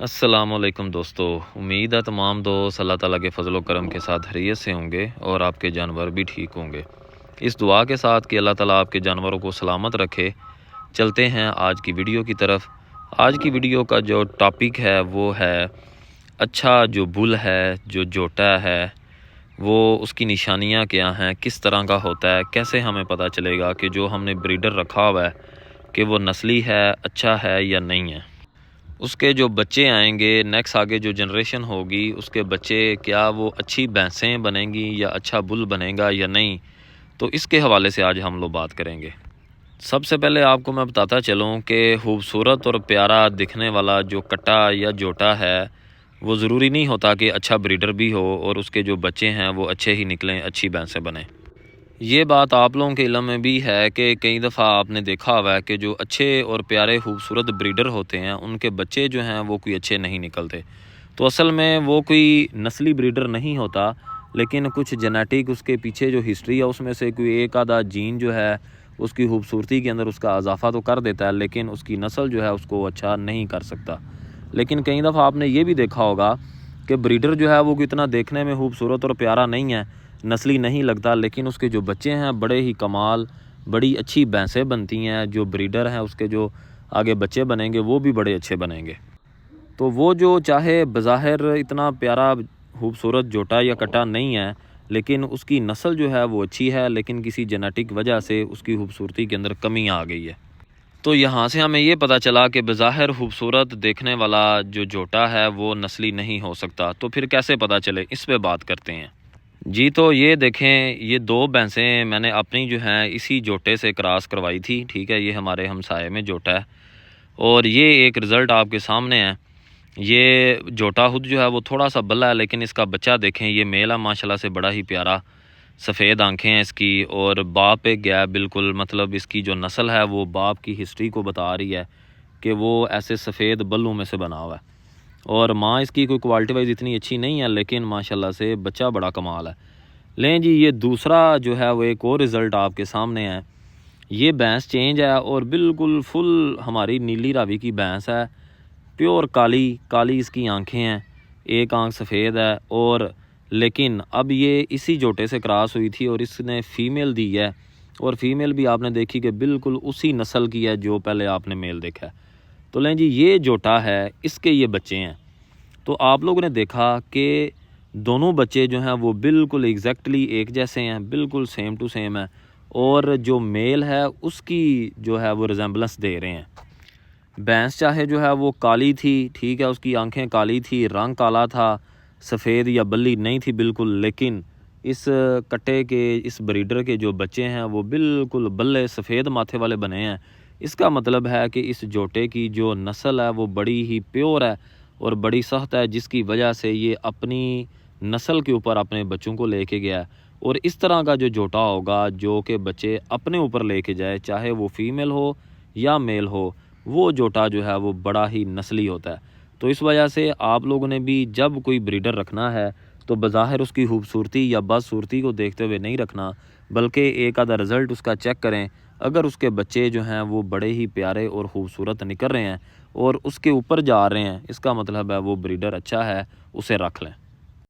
अस्सलामुअलैकुम दोस्तों, उम्मीद है तमाम दोस्त अल्लाह ताला के फ़ज़ल व करम के साथ खैरियत से होंगे और आपके जानवर भी ठीक होंगे। इस दुआ के साथ कि अल्लाह ताला आपके जानवरों को सलामत रखे, चलते हैं आज की वीडियो की तरफ। आज की वीडियो का जो टॉपिक है वो है अच्छा जो बुल है, जो जोटा है, वो उसकी निशानियाँ क्या हैं, किस तरह का होता है, कैसे हमें पता चलेगा कि जो हमने ब्रीडर रखा हुआ है कि वो नस्ली है, अच्छा है या नहीं है। उसके जो बच्चे आएंगे, नेक्स्ट आगे जो जनरेशन होगी, उसके बच्चे क्या वो अच्छी भैंसें बनेंगी या अच्छा बुल बनेगा या नहीं, तो इसके हवाले से आज हम लोग बात करेंगे। सबसे पहले आपको मैं बताता चलूँ कि खूबसूरत और प्यारा दिखने वाला जो कट्टा या जोटा है वो ज़रूरी नहीं होता कि अच्छा ब्रीडर भी हो और उसके जो बच्चे हैं वो अच्छे ही निकलें, अच्छी भैंसें बनें। ये बात आप लोगों के इल्म में भी है कि कई दफ़ा आपने देखा हुआ है कि जो अच्छे और प्यारे खूबसूरत ब्रीडर होते हैं उनके बच्चे जो हैं वो कोई अच्छे नहीं निकलते। तो असल में वो कोई नस्ली ब्रीडर नहीं होता, लेकिन कुछ जेनेटिक उसके पीछे जो हिस्ट्री है उसमें से कोई एक आधा जीन जो है उसकी खूबसूरती के अंदर उसका इजाफा तो कर देता है, लेकिन उसकी नस्ल जो है उसको अच्छा नहीं कर सकता। लेकिन कई दफ़ा आपने ये भी देखा होगा कि ब्रीडर जो है वो इतना देखने में खूबसूरत और प्यारा नहीं है, नस्ली नहीं लगता, लेकिन उसके जो बच्चे हैं बड़े ही कमाल, बड़ी अच्छी भैंसें बनती हैं। जो ब्रीडर हैं उसके जो आगे बच्चे बनेंगे वो भी बड़े अच्छे बनेंगे। तो वो जो चाहे बज़ाहिर इतना प्यारा खूबसूरत जोटा या कट्टा नहीं है, लेकिन उसकी नस्ल जो है वो अच्छी है, लेकिन किसी जेनेटिक वजह से उसकी खूबसूरती के अंदर कमी आ गई है। तो यहाँ से हमें ये पता चला कि बज़ाहिर खूबसूरत देखने वाला जो जोटा है वो नस्ली नहीं हो सकता। तो फिर कैसे पता चले, इस पे बात करते हैं जी। तो ये देखें, ये दो भैंसें मैंने अपनी जो हैं इसी जोटे से क्रॉस करवाई थी, ठीक है। ये हमारे हमसाये में जोटा है और ये एक रिज़ल्ट आपके सामने है। ये जोटा खुद जो है वो थोड़ा सा बल्ला है, लेकिन इसका बच्चा देखें, ये मेल है माशाल्लाह से, बड़ा ही प्यारा, सफ़ेद आंखें हैं इसकी और बाप पे गया बिल्कुल, मतलब इसकी जो नस्ल है वो बाप की हिस्ट्री को बता रही है कि वो ऐसे सफ़ेद बल्लों में से बना हुआ है। और माँ इसकी कोई क्वालिटी वाइज इतनी अच्छी नहीं है, लेकिन माशाल्लाह से बच्चा बड़ा कमाल है। लें जी, ये दूसरा जो है वो एक और रिज़ल्ट आपके सामने है। ये भैंस चेंज है और बिल्कुल फुल हमारी नीली रावी की भैंस है, प्योर काली काली इसकी आंखें हैं, एक आंख सफ़ेद है। और लेकिन अब ये इसी जोटे से क्रॉस हुई थी और इसने फ़ीमेल दी है, और फ़ीमेल भी आपने देखी कि बिल्कुल उसी नस्ल की है जो पहले आपने मेल देखा है। तो लें जी, ये जोटा है, इसके ये बच्चे हैं। तो आप लोगों ने देखा कि दोनों बच्चे जो हैं वो बिल्कुल एग्जैक्टली एक जैसे हैं, बिल्कुल सेम टू सेम है, और जो मेल है उसकी जो है वो रिजेंबलेंस दे रहे हैं। भैंस चाहे जो है वो काली थी, ठीक है, उसकी आंखें काली थी, रंग काला था, सफ़ेद या बल्ली नहीं थी बिल्कुल, लेकिन इस कट्टे के, इस ब्रीडर के जो बच्चे हैं वो बिल्कुल बल्ले सफ़ेद माथे वाले बने हैं। इसका मतलब है कि इस जोटे की जो नस्ल है वो बड़ी ही प्योर है और बड़ी सख्त है, जिसकी वजह से ये अपनी नस्ल के ऊपर अपने बच्चों को लेके गया है। और इस तरह का जो जोटा होगा जो कि बच्चे अपने ऊपर लेके जाए, चाहे वो फीमेल हो या मेल हो, वो जोटा जो है वो बड़ा ही नस्ली होता है। तो इस वजह से आप लोगों ने भी जब कोई ब्रीडर रखना है तो बज़ाहिर उसकी खूबसूरती या बदसूरती को देखते हुए नहीं रखना, बल्कि एक आधा रिज़ल्ट उसका चेक करें। अगर उसके बच्चे जो हैं वो बड़े ही प्यारे और ख़ूबसूरत निकल रहे हैं और उसके ऊपर जा रहे हैं, इसका मतलब है वो ब्रीडर अच्छा है, उसे रख लें।